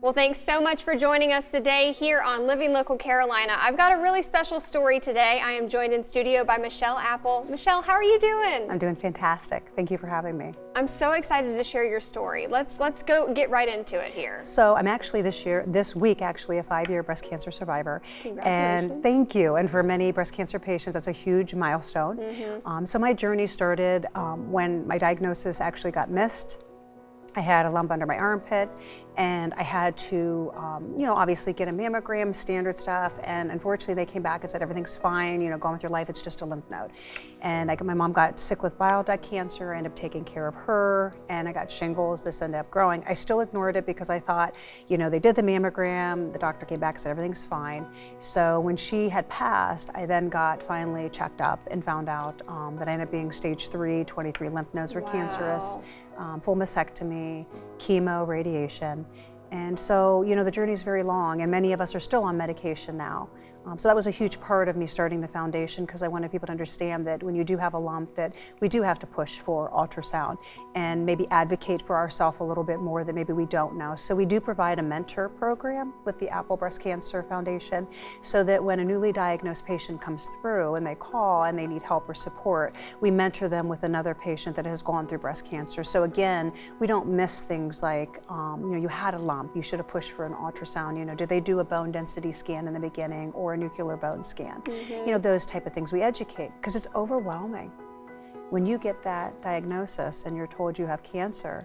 Well, thanks so much for joining us today here on Living Local Carolina. I've got a really special story today. I am joined in studio by Michelle Apple. Michelle, how are you doing? I'm doing fantastic. Thank you for having me. I'm so excited to share your story. Let's go get right into it here. So I'm actually this week, a 5-year breast cancer survivor. Congratulations. And thank you. And for many breast cancer patients, that's a huge milestone. So my journey started when my diagnosis actually got missed. I had a lump under my armpit, and I had to, obviously get a mammogram, standard stuff, and unfortunately they came back and said everything's fine, go on with your life, it's just a lymph node. And my mom got sick with bile duct cancer, I ended up taking care of her, and I got shingles. This ended up growing. I still ignored it because I thought, they did the mammogram, the doctor came back and said everything's fine. So when she had passed, I then got finally checked up and found out that I ended up being stage 3, 23 lymph nodes were cancerous, full mastectomy, chemo, radiation. And so, the journey is very long, and many of us are still on medication now. So that was a huge part of me starting the foundation, because I wanted people to understand that when you do have a lump, that we do have to push for ultrasound and maybe advocate for ourselves a little bit more that maybe we don't know. So we do provide a mentor program with the Apple Breast Cancer Foundation, so that when a newly diagnosed patient comes through and they call and they need help or support, we mentor them with another patient that has gone through breast cancer. So again, we don't miss things like, you had a lump, you should have pushed for an ultrasound. Did they do a bone density scan in the beginning, or a nuclear bone scan? Those type of things we educate, because it's overwhelming. When you get that diagnosis and you're told you have cancer,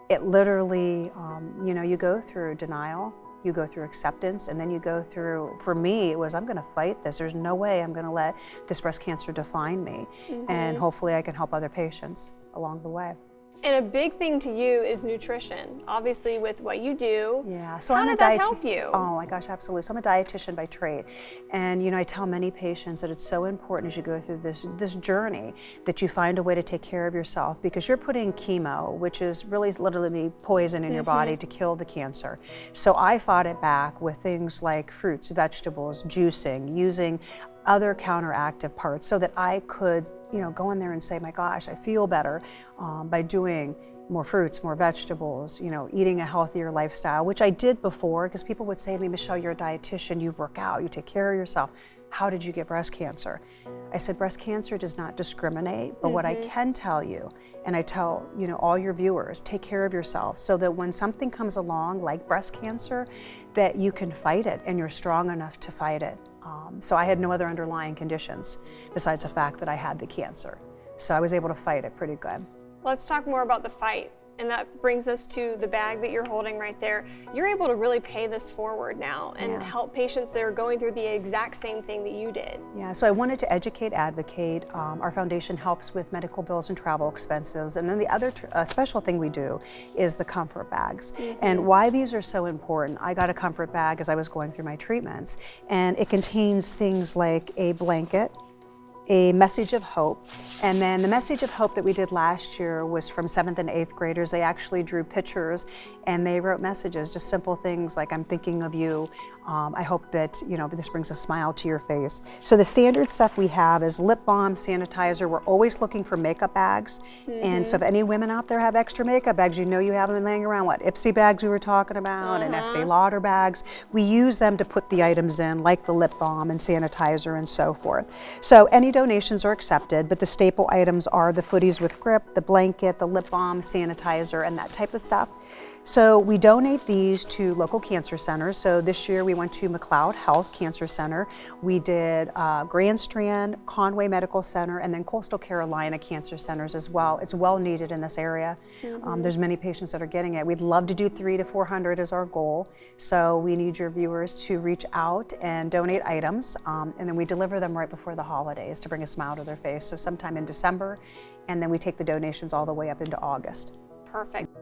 it literally, you go through denial, you go through acceptance, and then you go through, for me, it was, I'm gonna fight this. There's no way I'm gonna let this breast cancer define me. And hopefully I can help other patients along the way. And a big thing to you is nutrition, obviously, with what you do. Yeah, so How did that help you? Oh my gosh, absolutely. So I'm a dietitian by trade. And I tell many patients that it's so important as you go through this journey that you find a way to take care of yourself, because you're putting chemo, which is really literally poison in your body to kill the cancer. So I fought it back with things like fruits, vegetables, juicing, using other counteractive parts, so that I could, go in there and say, my gosh, I feel better by doing more fruits, more vegetables, eating a healthier lifestyle, which I did before, because people would say to me, Michelle, you're a dietitian, you work out, you take care of yourself. How did you get breast cancer? I said, breast cancer does not discriminate, but what I can tell you, and I tell all your viewers, take care of yourself, so that when something comes along like breast cancer, that you can fight it and you're strong enough to fight it. So I had no other underlying conditions besides the fact that I had the cancer. So I was able to fight it pretty good. Let's talk more about the fight. And that brings us to the bag that you're holding right there. You're able to really pay this forward now and help patients that are going through the exact same thing that you did. Yeah, so I wanted to educate, advocate. Our foundation helps with medical bills and travel expenses. And then the other special thing we do is the comfort bags. And why these are so important, I got a comfort bag as I was going through my treatments, and it contains things like a blanket, a message of hope. And then the message of hope that we did last year was from 7th and 8th graders. They actually drew pictures and they wrote messages, just simple things like, I'm thinking of you. I hope that, this brings a smile to your face. So the standard stuff we have is lip balm, sanitizer. We're always looking for makeup bags. And so if any women out there have extra makeup bags, you have them laying around. What, Ipsy bags we were talking about, and Estee Lauder bags. We use them to put the items in, like the lip balm and sanitizer and so forth. So any donations are accepted, but the staple items are the Footies with Grip, the blanket, the lip balm, sanitizer, and that type of stuff. So we donate these to local cancer centers. So this year we went to McLeod Health Cancer Center. We did Grand Strand, Conway Medical Center, and then Coastal Carolina Cancer Centers as well. It's well needed in this area. There's many patients that are getting it. We'd love to do 300 to 400 is our goal. So we need your viewers to reach out and donate items, and then we deliver them right before the holidays to bring a smile to their face. So sometime in December, and then we take the donations all the way up into August. Perfect.